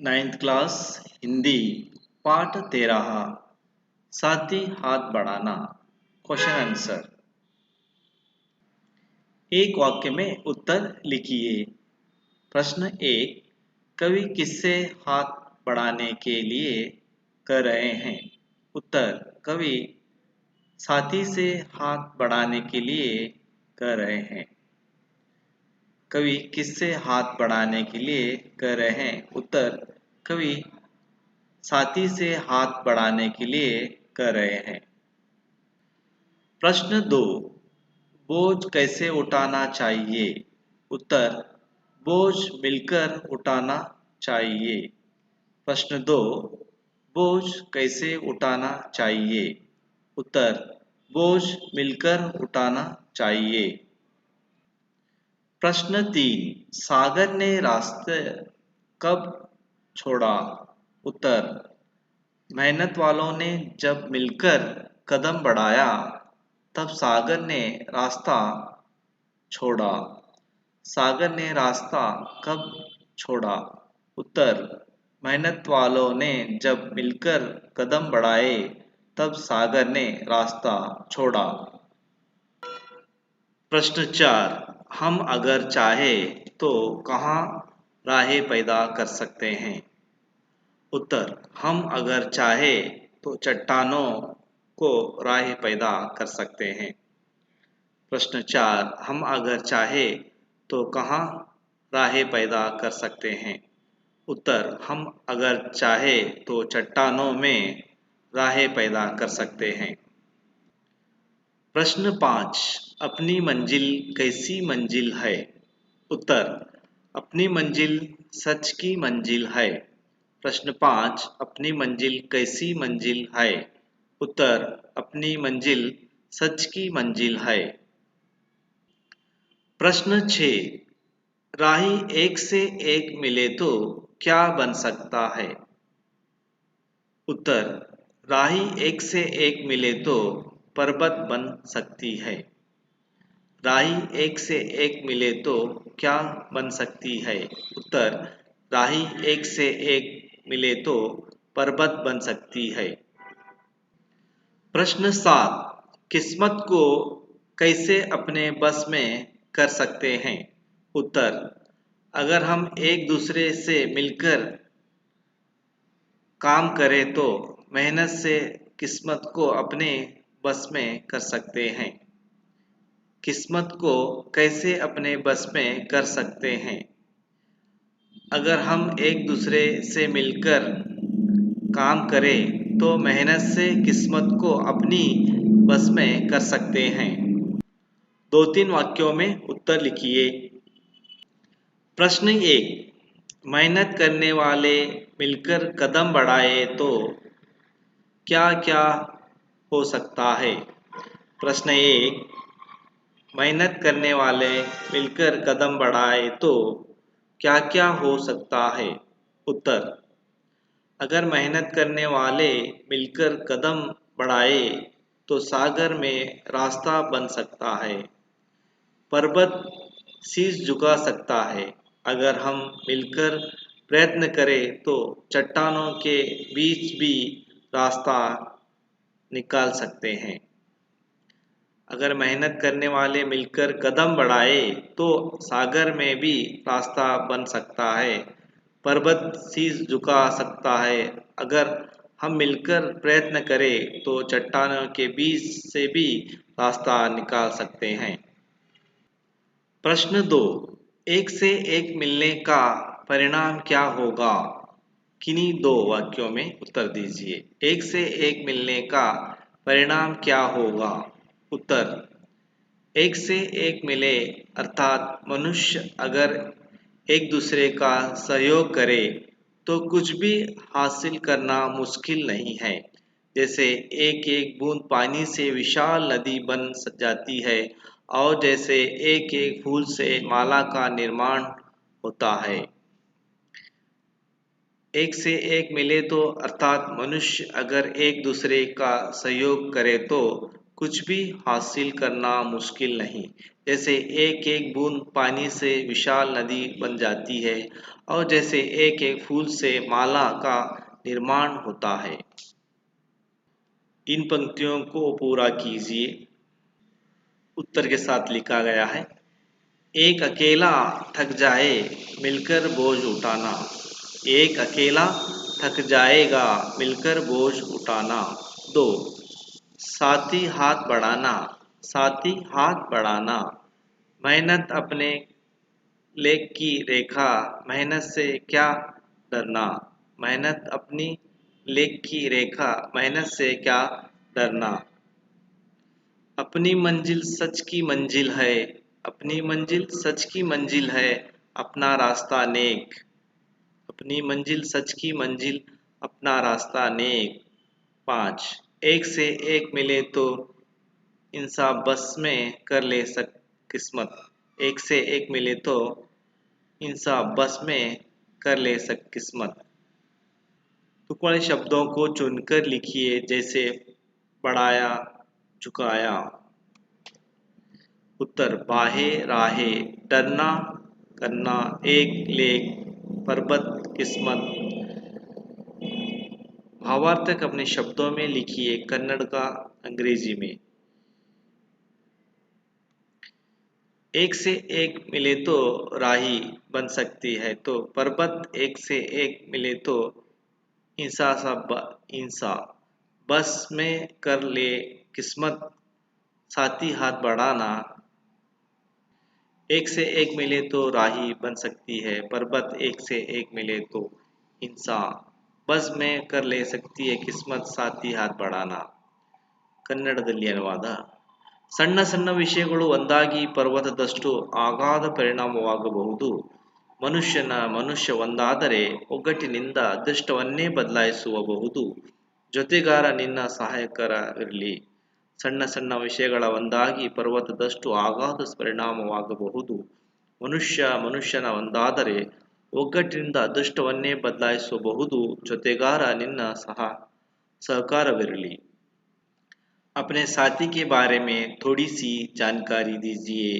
Ninth class Hindi पाठ 13 साथी हाथ बढ़ाना। Question answer. एक वाक्य में उत्तर लिखिए। प्रश्न 1, कवि किससे हाथ बढ़ाने के लिए कर रहे हैं? उत्तर, कवि साथी से हाथ बढ़ाने के लिए कर रहे हैं। कवि किससे हाथ बढ़ाने के लिए कर रहे हैं? उत्तर, कवि साथी से हाथ बढ़ाने के लिए कर रहे हैं। प्रश्न 2, बोझ कैसे उठाना चाहिए? उत्तर, बोझ मिलकर उठाना चाहिए। प्रश्न 2, बोझ कैसे उठाना चाहिए? उत्तर, बोझ मिलकर उठाना चाहिए। प्रश्न 3, सागर ने रास्ता कब छोड़ा? उत्तर, मेहनत वालों ने जब मिलकर कदम बढ़ाया तब सागर ने रास्ता छोड़ा। सागर ने रास्ता कब छोड़ा? उत्तर, मेहनत वालों ने जब मिलकर कदम बढ़ाए तब सागर ने रास्ता छोड़ा। प्रश्न 4, हम अगर चाहे तो कहाँ राहें पैदा कर सकते हैं? उत्तर, हम अगर चाहे तो चट्टानों को राहें पैदा कर सकते हैं। प्रश्न 4, हम अगर चाहे तो कहाँ राहें पैदा कर सकते हैं? उत्तर, हम अगर चाहे तो चट्टानों में राहें पैदा कर सकते हैं। प्रश्न 5, अपनी मंजिल कैसी मंजिल है? उत्तर, अपनी मंजिल सच की मंजिल है। प्रश्न 5, अपनी मंजिल कैसी मंजिल है? उत्तर, अपनी मंजिल सच की मंजिल है। प्रश्न 6, राही एक से एक मिले तो क्या बन सकता है? उत्तर, राही एक से एक मिले तो पर्वत बन सकती है। राही एक से एक मिले तो क्या बन सकती है? उत्तर, राही एक से एक मिले तो पर्वत बन सकती है। प्रश्न 7, किस्मत को कैसे अपने बस में कर सकते हैं? उत्तर, अगर हम एक दूसरे से मिलकर काम करें तो मेहनत से किस्मत को अपने बस में कर सकते हैं। किस्मत को कैसे अपने बस में कर सकते हैं? अगर हम एक दूसरे से मिलकर काम करें तो मेहनत से किस्मत को अपनी बस में कर सकते हैं। 2-3 वाक्यों में उत्तर लिखिए। प्रश्न 1, मेहनत करने वाले मिलकर कदम बढ़ाए तो क्या क्या हो सकता है? प्रश्न 1, मेहनत करने वाले मिलकर कदम बढ़ाए तो क्या क्या हो सकता है? उत्तर, अगर मेहनत करने वाले मिलकर कदम बढ़ाए तो सागर में रास्ता बन सकता है। पर्वत शीश झुका सकता है। अगर हम मिलकर प्रयत्न करें तो चट्टानों के बीच भी रास्ता निकाल सकते हैं। अगर मेहनत करने वाले मिलकर कदम बढ़ाए तो सागर में भी रास्ता बन सकता है। पर्वत शीश झुका सकता है। अगर हम मिलकर प्रयत्न करें तो चट्टानों के बीच से भी रास्ता निकाल सकते हैं। प्रश्न 2, एक से एक मिलने का परिणाम क्या होगा? किन्हीं 2 वाक्यों में उत्तर दीजिए। एक से एक मिलने का परिणाम क्या होगा? उत्तर, एक से एक मिले अर्थात मनुष्य अगर एक दूसरे का सहयोग करे तो कुछ भी हासिल करना मुश्किल नहीं है। जैसे एक एक बूंद पानी से विशाल नदी बन जाती है और जैसे एक एक फूल से माला का निर्माण होता है। एक से एक मिले तो अर्थात मनुष्य अगर एक दूसरे का सहयोग करे तो कुछ भी हासिल करना मुश्किल नहीं। जैसे एक एक बूंद पानी से विशाल नदी बन जाती है और जैसे एक एक फूल से माला का निर्माण होता है। इन पंक्तियों को पूरा कीजिए। उत्तर के साथ लिखा गया है, एक अकेला थक जाए मिलकर बोझ उठाना। एक अकेला थक जाएगा मिलकर बोझ उठाना। दो, साथी हाथ बढ़ाना। साथी हाथ बढ़ाना। मेहनत अपने लेख की रेखा, मेहनत से क्या डरना। मेहनत अपनी लेख की रेखा, मेहनत से क्या डरना। अपनी मंजिल सच की मंजिल है। अपनी मंजिल सच की मंजिल है, अपना रास्ता नेक। अपनी मंजिल सच की मंजिल, अपना रास्ता नेक। 5, एक से एक मिले तो इंसाफ बस में कर ले सक किस्मत। एक से एक मिले तो इंसाफ बस में कर ले सक किस्मत। तुक वाले शब्दों को चुनकर लिखिए, जैसे बढ़ाया, झुकाया। उत्तर, बाहे राहे, डरना, करना, एक लेख, पर्वत, किस्मत। भावार्थक अपने शब्दों में लिखिए, कन्नड़ का अंग्रेजी में। एक से एक मिले तो राही बन सकती है, तो पर्वत एक से एक मिले तो इंसा सब इंसा बस में कर ले किस्मत। साथी हाथ बढ़ाना। एक से एक मिले तो राही बन सकती है, पर्वत एक से एक मिले तो इंसान बस में कर ले सकती है किस्मत, साथी हाथ बढ़ाना। ಕನ್ನಡದಲ್ಲಿ ಅನುವಾದ. ಸಣ್ಣ ಸಣ್ಣ ವಿಷಯಗಳು ಒಂದಾಗಿ ಪರ್ವತದಷ್ಟು ಅಗಾಧ ಪರಿಣಾಮವಾಗಬಹುದು. ಮನುಷ್ಯ ಒಂದಾದರೆ ಒಗ್ಗಟ್ಟಿನಿಂದ ಅದೃಷ್ಟವನ್ನೇ ಬದಲಾಯಿಸಬಹುದು. ಜೊತೆಗಾರ ನಿನ್ನ ಸಹಾಯಕರಿರಲಿ. ಸಣ್ಣ ಸಣ್ಣ ವಿಷಯಗಳ ಒಂದಾಗಿ ಪರ್ವತದಷ್ಟು ಅಗಾಧ ಪರಿಣಾಮವಾಗಬಹುದು. ಮನುಷ್ಯನ ಒಂದಾದರೆ ಒಗ್ಗಟ್ಟಿನಿಂದ ಅದೃಷ್ಟವನ್ನೇ ಬದಲಾಯಿಸಬಹುದು. ಜೊತೆಗಾರ ನಿನ್ನ सहकारविरली। अपने साथी के बारे में थोड़ी सी जानकारी दीजिए।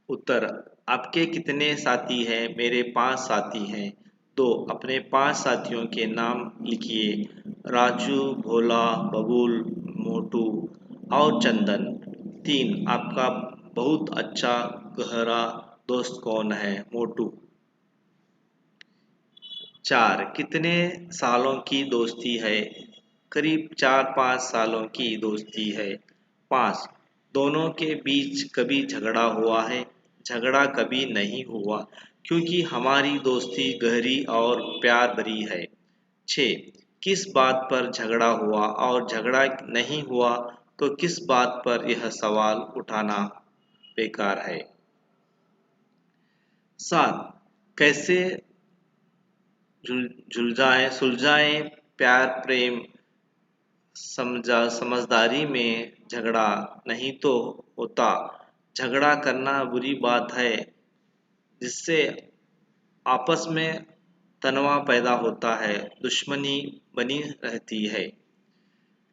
उत्तर, आपके कितने साथी हैं? मेरे 5 साथी हैं। 2, अपने 5 साथियों के नाम लिखिए, राजू, भोला, बबूल, मोटू और चंदन। 3, आपका बहुत अच्छा गहरा दोस्त कौन है? मोटू। 4, कितने सालों की दोस्ती है? करीब 4-5 सालों की दोस्ती है। 5, दोनों के बीच कभी झगड़ा हुआ है? झगड़ा कभी नहीं हुआ, क्योंकि हमारी दोस्ती गहरी और प्यार भरी है। 6, किस बात पर झगड़ा हुआ और झगड़ा नहीं हुआ तो किस बात पर यह सवाल उठाना बेकार है। 7, कैसे सुलझाएं प्यार प्रेम समझदारी में झगड़ा नहीं तो होता। झगड़ा करना बुरी बात है, जिससे आपस में तनाव पैदा होता है, दुश्मनी बनी रहती है।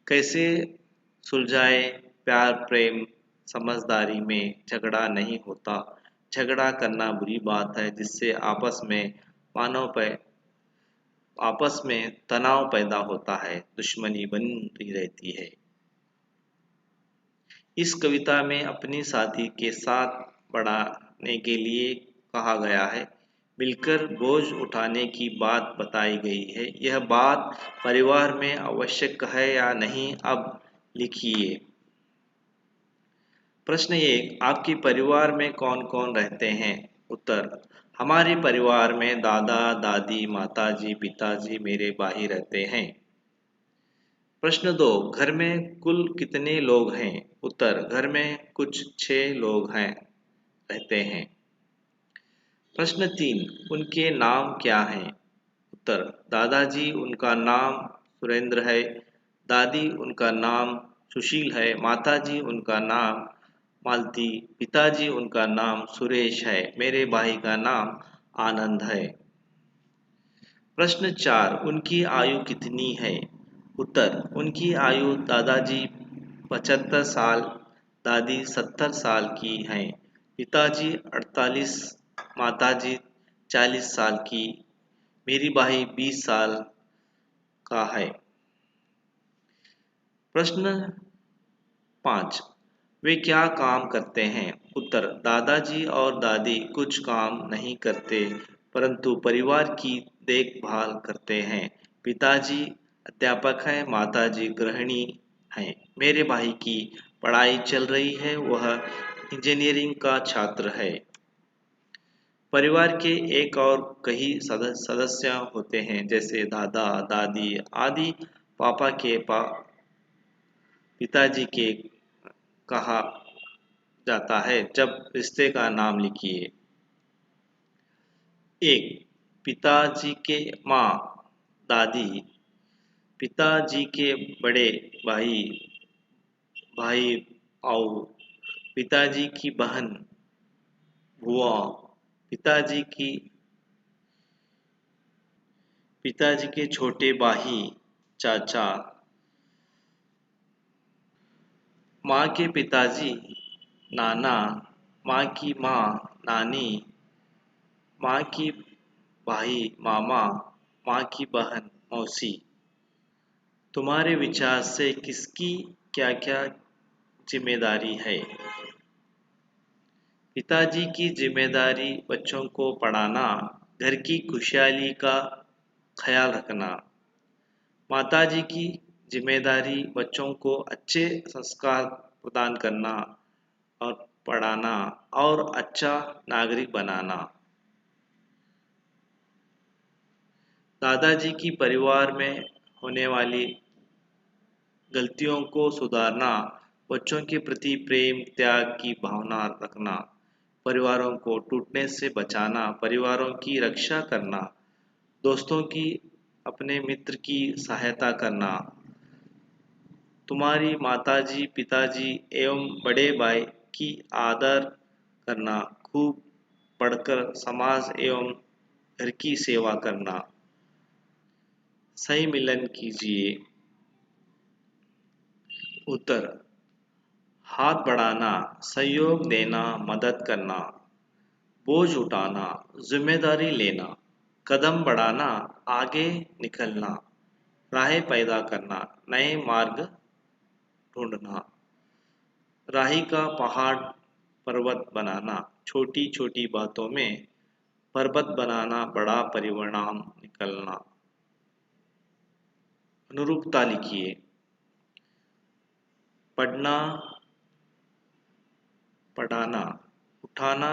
कैसे सुलझाए प्यार प्रेम समझदारी में झगड़ा नहीं होता। झगड़ा करना बुरी बात है, जिससे आपस में तनाव पैदा होता है, दुश्मनी बनी रहती है। इस कविता में अपनी साथी के साथ बढ़ाने के लिए कहा गया है। मिलकर बोझ उठाने की बात बताई गई है। यह बात परिवार में आवश्यक है या नहीं, अब लिखिए। प्रश्न 1, आपके परिवार में कौन कौन रहते हैं? उत्तर, हमारे परिवार में दादा दादी माताजी पिताजी मेरे भाई रहते हैं। प्रश्न 2, घर में कुल कितने लोग हैं? उत्तर, घर में कुछ 6 लोग रहते हैं। प्रश्न 3, उनके नाम क्या हैं? उत्तर, दादाजी उनका नाम सुरेंद्र है, दादी उनका नाम सुशील है, माताजी उनका नाम मालती, पिताजी उनका नाम सुरेश है, मेरे भाई का नाम आनंद है। प्रश्न 4, उनकी आयु कितनी है? उत्तर, उनकी आयु दादाजी 75 साल, दादी 70 साल की हैं, पिताजी 48, माताजी 40 साल की, मेरी भाई 20 साल का है। प्रश्न 5, वे क्या काम करते हैं? उत्तर, दादाजी और दादी कुछ काम नहीं करते, परंतु परिवार की देखभाल करते हैं। पिताजी अध्यापक हैं, माताजी गृहिणी हैं। मेरे भाई की पढ़ाई चल रही है, वह इंजीनियरिंग का छात्र है। परिवार के एक और कई सदस्य होते हैं, जैसे दादा, दादी आदि। पापा के पिताजी के कहा जाता है जब रिश्ते का नाम लिखिए। 1, पिताजी के माँ, दादी। पिताजी के बड़े भाई, भाई आओ। पिताजी की बहन, बुआ। पिताजी की पिताजी के छोटे भाई, चाचा। माँ के पिताजी, नाना। माँ की माँ, नानी। माँ की भाई, मामा। माँ की बहन, मौसी। तुम्हारे विचार से किसकी क्या क्या जिम्मेदारी है? पिताजी की जिम्मेदारी बच्चों को पढ़ाना, घर की खुशहाली का ख्याल रखना। माताजी की जिम्मेदारी बच्चों को अच्छे संस्कार प्रदान करना और पढ़ाना और अच्छा नागरिक बनाना। दादाजी की परिवार में होने वाली गलतियों को सुधारना, बच्चों के प्रति प्रेम त्याग की भावना रखना, परिवारों को टूटने से बचाना, परिवारों की रक्षा करना, दोस्तों की अपने मित्र की सहायता करना। तुम्हारी माताजी, पिताजी एवं बड़े भाई की आदर करना, खूब पढ़कर समाज एवं घर की सेवा करना। सही मिलन कीजिए। उत्तर, हाथ बढ़ाना, सहयोग देना, मदद करना। बोझ उठाना, जिम्मेदारी लेना। कदम बढ़ाना, आगे निकलना। राहें पैदा करना, नए मार्ग ढूंढना। राही का पहाड़ पर्वत बनाना, छोटी छोटी बातों में पर्वत बनाना, बड़ा परिणाम निकलना। अनुरूपता लिखिए। पढ़ना, पढ़ाना। उठाना,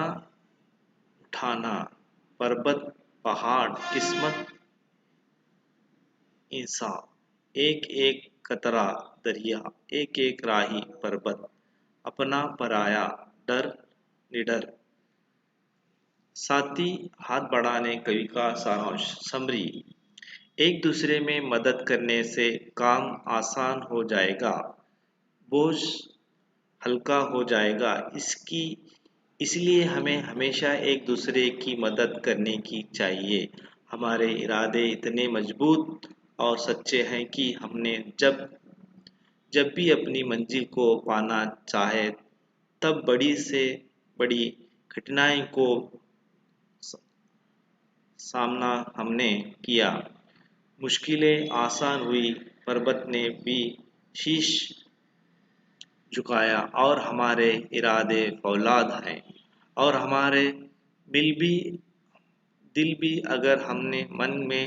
उठाना। पर्वत, पहाड़, किस्मत, इंसान। एक एक कतरा दरिया, एक एक राही पर्वत। अपना पराया, डर निडर। साथी, हाथ बढ़ाने कवि का सारांश समरी। एक दूसरे में मदद करने से काम आसान हो जाएगा, बोझ हल्का हो जाएगा। इसलिए हमें हमेशा एक दूसरे की मदद करने की चाहिए। हमारे इरादे इतने मजबूत और सच्चे हैं कि हमने जब जब भी अपनी मंजिल को पाना चाहे, तब बड़ी से बड़ी कठिनाई को सामना हमने किया। मुश्किलें आसान हुई, पर्वत ने भी शीश झुकाया और हमारे इरादे फौलाद हैं। और हमारे दिल भी अगर हमने मन में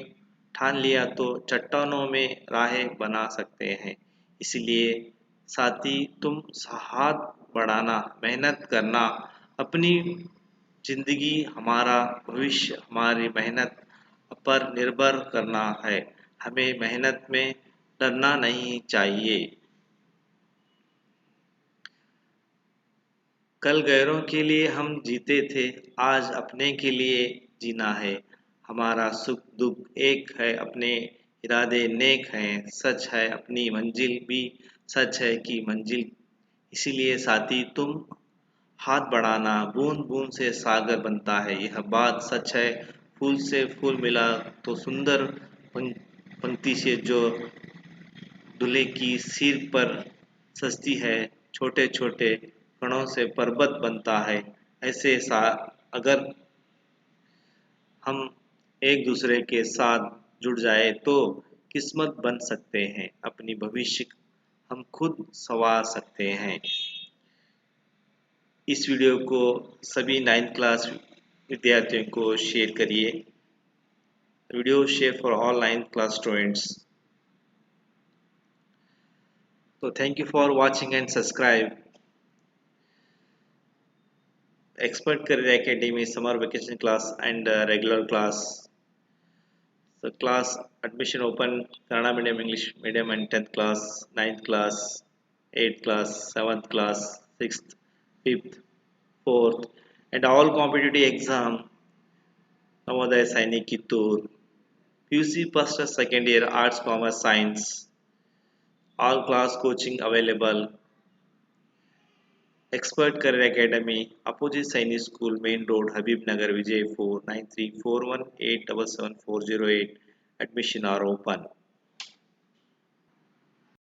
ठान लिया तो चट्टानों में राहें बना सकते हैं। इसलिए साथी, तुम हाथ बढ़ाना, मेहनत करना। अपनी जिंदगी, हमारा भविष्य हमारी मेहनत पर निर्भर करना है। हमें मेहनत में डरना नहीं चाहिए। कल गैरों के लिए हम जीते थे, आज अपने के लिए जीना है। हमारा सुख दुख एक है, अपने इरादे नेक हैं। सच है अपनी मंजिल भी, सच है कि मंजिल। इसीलिए साथी, तुम हाथ बढ़ाना, बूंद बूंद से सागर बनता है, यह बात सच है। फूल से फूल मिला तो सुंदर पंक्ति से जो दूल्हे की सिर पर सजती है, छोटे छोटे कणों से पर्वत बनता है। ऐसे अगर हम एक दूसरे के साथ जुड़ जाए तो किस्मत बन सकते हैं, अपनी भविष्य हम खुद संवार सकते हैं। इस वीडियो को सभी 9th क्लास विद्यार्थियों को शेयर करिए। Video share for all 9th class students. तो thank you for watching and subscribe Expert Career Academy summer vacation class and regular class. So class admission open Kannada medium, English medium and 10th class, 9th class, 8th class, 7th class, 6th, 5th, 4th and all competitive exam Navodaya Sainik Kittur, PUC first and second year arts, commerce, science, all class coaching available. Expert Career Academy, opposite Sainik School, Main Road, Habibnagar, Vijaypur, 9341877408. Admission are open.